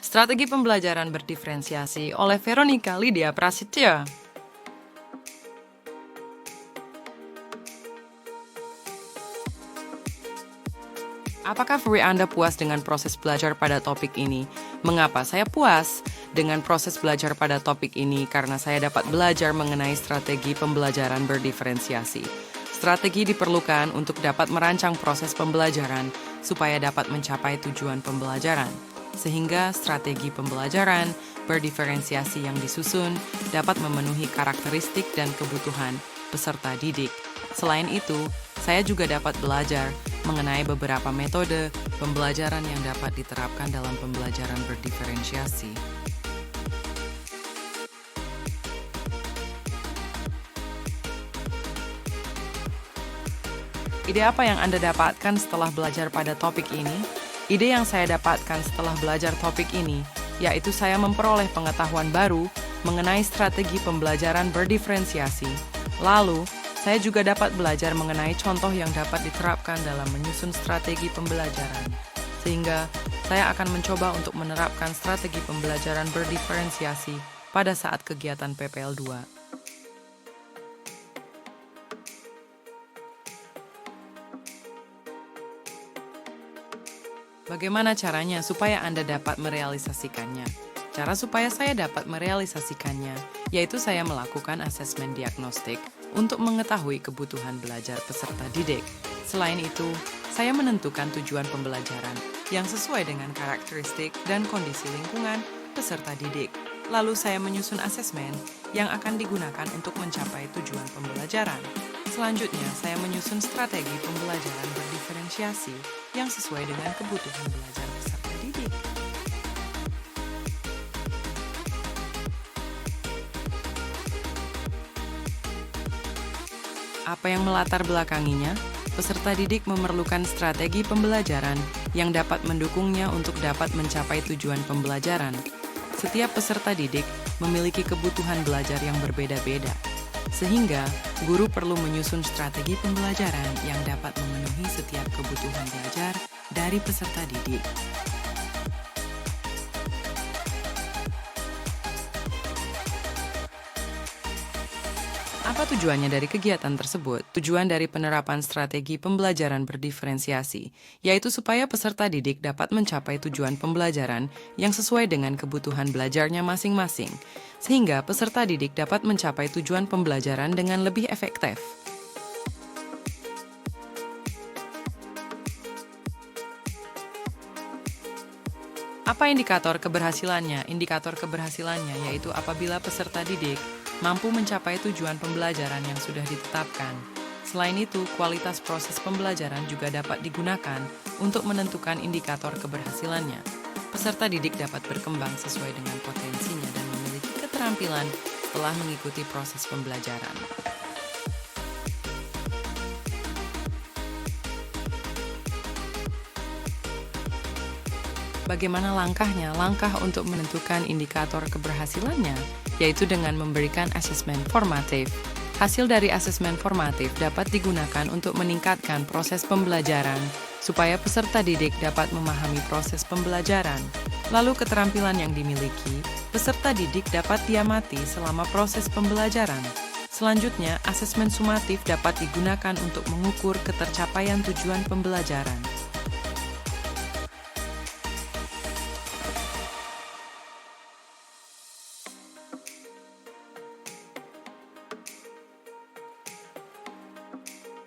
Strategi Pembelajaran Berdiferensiasi oleh Veronica Lydia Prasetya. Apakah Anda puas dengan proses belajar pada topik ini? Mengapa saya puas dengan proses belajar pada topik ini? Karena saya dapat belajar mengenai strategi pembelajaran berdiferensiasi. Strategi diperlukan untuk dapat merancang proses pembelajaran supaya dapat mencapai tujuan pembelajaran. Sehingga strategi pembelajaran berdiferensiasi yang disusun dapat memenuhi karakteristik dan kebutuhan peserta didik. Selain itu, saya juga dapat belajar mengenai beberapa metode pembelajaran yang dapat diterapkan dalam pembelajaran berdiferensiasi. Ide apa yang Anda dapatkan setelah belajar pada topik ini? Ide yang saya dapatkan setelah belajar topik ini, yaitu saya memperoleh pengetahuan baru mengenai strategi pembelajaran berdiferensiasi. Lalu, saya juga dapat belajar mengenai contoh yang dapat diterapkan dalam menyusun strategi pembelajaran. Sehingga, saya akan mencoba untuk menerapkan strategi pembelajaran berdiferensiasi pada saat kegiatan PPL 2. Bagaimana caranya supaya Anda dapat merealisasikannya? Cara supaya saya dapat merealisasikannya, yaitu saya melakukan asesmen diagnostik untuk mengetahui kebutuhan belajar peserta didik. Selain itu, saya menentukan tujuan pembelajaran yang sesuai dengan karakteristik dan kondisi lingkungan peserta didik. Lalu saya menyusun asesmen yang akan digunakan untuk mencapai tujuan pembelajaran. Selanjutnya, saya menyusun strategi pembelajaran berdiferensiasi yang sesuai dengan kebutuhan belajar peserta didik. Apa yang melatar belakanginya? Peserta didik memerlukan strategi pembelajaran yang dapat mendukungnya untuk dapat mencapai tujuan pembelajaran. Setiap peserta didik memiliki kebutuhan belajar yang berbeda-beda, sehingga guru perlu menyusun strategi pembelajaran yang dapat memenuhi setiap kebutuhan belajar dari peserta didik. Apa tujuannya dari kegiatan tersebut? Tujuan dari penerapan strategi pembelajaran berdiferensiasi, yaitu supaya peserta didik dapat mencapai tujuan pembelajaran yang sesuai dengan kebutuhan belajarnya masing-masing, sehingga peserta didik dapat mencapai tujuan pembelajaran dengan lebih efektif. Apa indikator keberhasilannya? Indikator keberhasilannya yaitu apabila peserta didik mampu mencapai tujuan pembelajaran yang sudah ditetapkan. Selain itu, kualitas proses pembelajaran juga dapat digunakan untuk menentukan indikator keberhasilannya. Peserta didik dapat berkembang sesuai dengan potensinya dan memiliki keterampilan setelah mengikuti proses pembelajaran. Bagaimana langkahnya? Langkah untuk menentukan indikator keberhasilannya, yaitu dengan memberikan asesmen formatif. Hasil dari asesmen formatif dapat digunakan untuk meningkatkan proses pembelajaran, supaya peserta didik dapat memahami proses pembelajaran. Lalu keterampilan yang dimiliki, peserta didik dapat diamati selama proses pembelajaran. Selanjutnya, asesmen sumatif dapat digunakan untuk mengukur ketercapaian tujuan pembelajaran.